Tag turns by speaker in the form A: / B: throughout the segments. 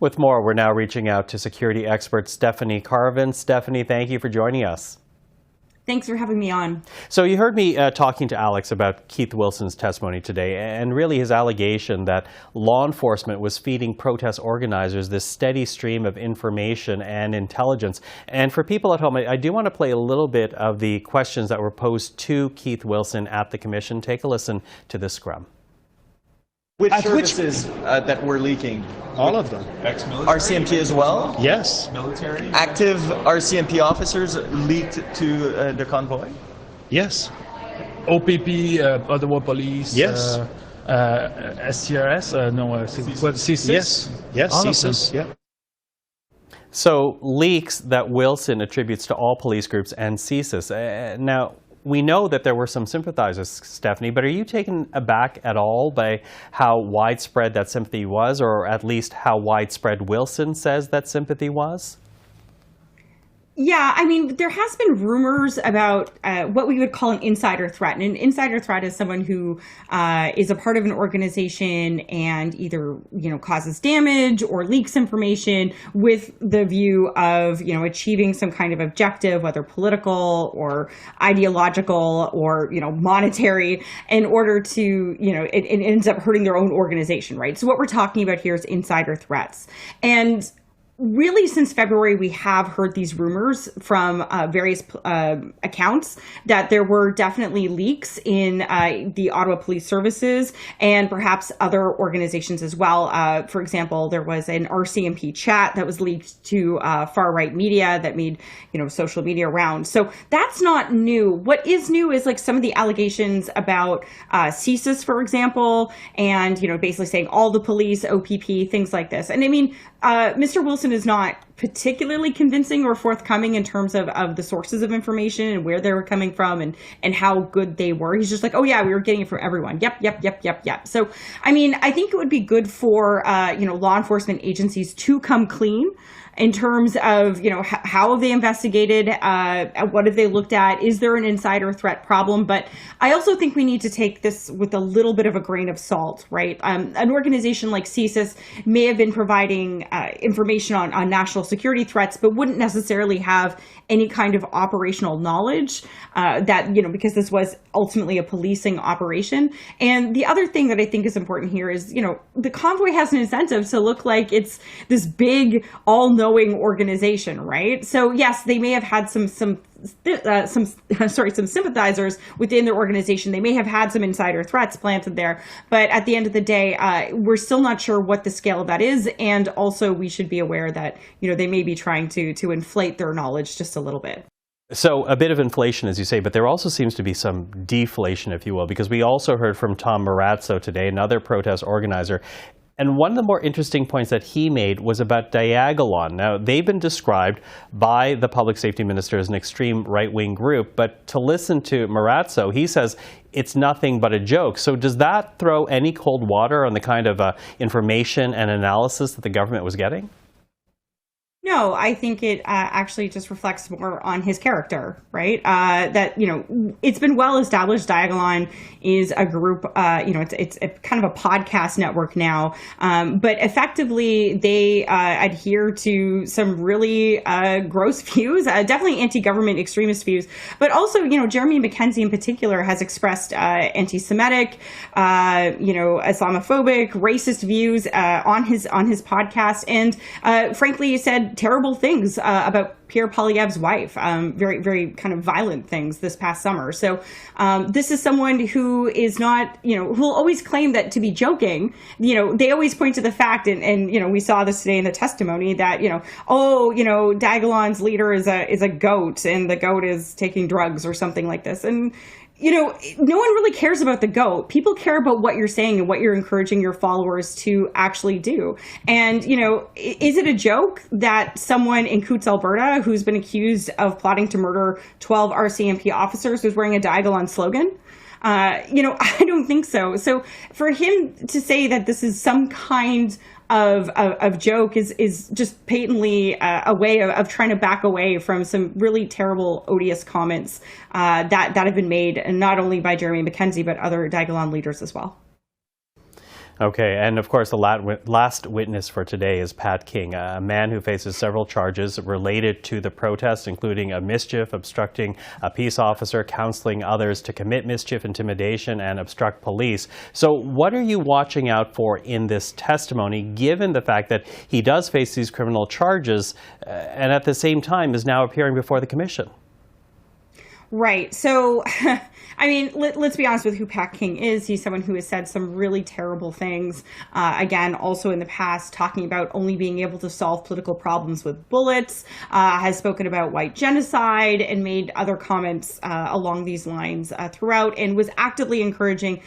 A: With more, we're now reaching out to security expert Stephanie Carvin. Stephanie, thank you for joining us.
B: Thanks for having me on.
A: So you heard me talking to Alex about Keith Wilson's testimony today, and really his allegation that law enforcement was feeding protest organizers this steady stream of information and intelligence. And for people at home, I do want to play a little bit of the questions that were posed to Keith Wilson at the commission. Take a listen to this scrum.
C: Which services that were leaking?
D: All of them.
C: Ex-military? RCMP as well?
D: Yes.
C: Military? Active RCMP officers leaked to the convoy?
D: Yes.
E: OPP, Ottawa Police.
D: Yes.
E: SCRS, CSIS?
D: Yes,
E: all
D: CSIS, yeah.
A: So leaks that Wilson attributes to all police groups and CSIS. Now, we know that there were some sympathizers, Stephanie, but are you taken aback at all by how widespread that sympathy was, or at least how widespread Wilson says that sympathy was?
B: Yeah, I mean, there has been rumors about what we would call an insider threat. And an insider threat is someone who is a part of an organization and either, causes damage or leaks information with the view of, achieving some kind of objective, whether political or ideological or, monetary, in order to, it ends up hurting their own organization, right? So what we're talking about here is insider threats. And really, since February, we have heard these rumors from various accounts that there were definitely leaks in the Ottawa Police Services and perhaps other organizations as well. For example, there was an RCMP chat that was leaked to far-right media that made, social media rounds. So that's not new. What is new is like some of the allegations about CSIS, for example, and, basically saying all the police, OPP, things like this. And I mean, Mr. Wilson is not particularly convincing or forthcoming in terms of the sources of information and where they were coming from and how good they were. He's just like, oh yeah, we were getting it from everyone. Yep. So, I mean, I think it would be good for, law enforcement agencies to come clean in terms of, how have they investigated? What have they looked at? Is there an insider threat problem? But I also think we need to take this with a little bit of a grain of salt, right? An organization like CSIS may have been providing information on national security threats, but wouldn't necessarily have any kind of operational knowledge that, because this was ultimately a policing operation. And the other thing that I think is important here is, the convoy has an incentive to look like it's this big, all-knowing organization, right? So yes, they may have had some sympathizers within their organization. They may have had some insider threats planted there, but at the end of the day, we're still not sure what the scale of that is. And also we should be aware that, they may be trying to inflate their knowledge just a little bit.
A: So a bit of inflation, as you say, but there also seems to be some deflation, if you will, because we also heard from Tom Marazzo today, another protest organizer. And one of the more interesting points that he made was about Diagolon. Now, they've been described by the public safety minister as an extreme right-wing group, but to listen to Marazzo, he says it's nothing but a joke. So does that throw any cold water on the kind of information and analysis that the government was getting?
B: No, I think it actually just reflects more on his character, right? That, it's been well established. Diagolon is a group, it's a kind of a podcast network now. But effectively, they adhere to some really gross views, definitely anti-government extremist views. But also, Jeremy McKenzie in particular has expressed anti-Semitic, Islamophobic, racist views on his podcast. And frankly, said terrible things about Pierre Poilievre's wife, very, very kind of violent things this past summer. So this is someone who is not, who will always claim that to be joking. They always point to the fact, and we saw this today in the testimony that, Diagolon's leader is a goat and the goat is taking drugs or something like this. And no one really cares about the goat. People care about what you're saying and what you're encouraging your followers to actually do. And, is it a joke that someone in Coutts, Alberta, who's been accused of plotting to murder 12 RCMP officers was wearing a Diagolon slogan? I don't think so. So for him to say that this is some kind of joke is just patently a way of trying to back away from some really terrible, odious comments that have been made, and not only by Jeremy McKenzie, but other Diagolon leaders as well.
A: Okay, and of course, the last witness for today is Pat King, a man who faces several charges related to the protest, including a mischief, obstructing a peace officer, counseling others to commit mischief, intimidation, and obstruct police. So what are you watching out for in this testimony, given the fact that he does face these criminal charges and at the same time is now appearing before the commission?
B: Right. So, I mean, let's be honest with who Pat King is. He's someone who has said some really terrible things. Again, also in the past, talking about only being able to solve political problems with bullets, has spoken about white genocide and made other comments along these lines throughout, and was actively encouraging,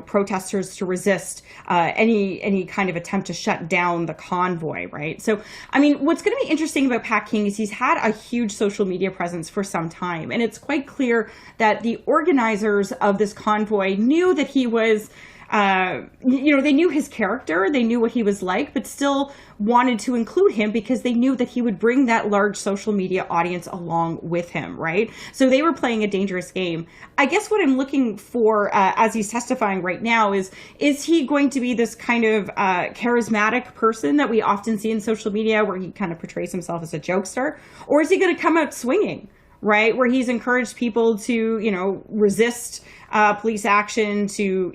B: protesters to resist any kind of attempt to shut down the convoy. Right. So, I mean, what's going to be interesting about Pat King is he's had a huge social media presence for some time, and it's quite clear that the organizers of this convoy knew that he was, they knew his character, they knew what he was like, but still wanted to include him because they knew that he would bring that large social media audience along with him, right? So they were playing a dangerous game. I guess what I'm looking for as he's testifying right now is he going to be this kind of charismatic person that we often see in social media where he kind of portrays himself as a jokester, or is he going to come out swinging? Right, where he's encouraged people to, resist police action, to,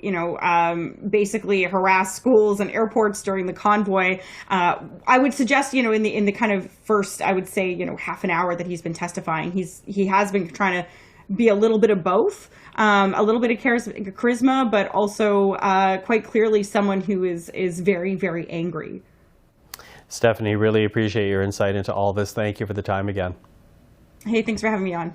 B: basically harass schools and airports during the convoy. I would suggest, in the kind of first, I would say, half an hour that he's been testifying, he has been trying to be a little bit of both, a little bit of charisma, but also quite clearly someone who is very, very angry.
A: Stephanie, really appreciate your insight into all this. Thank you for the time again.
B: Hey, thanks for having me on.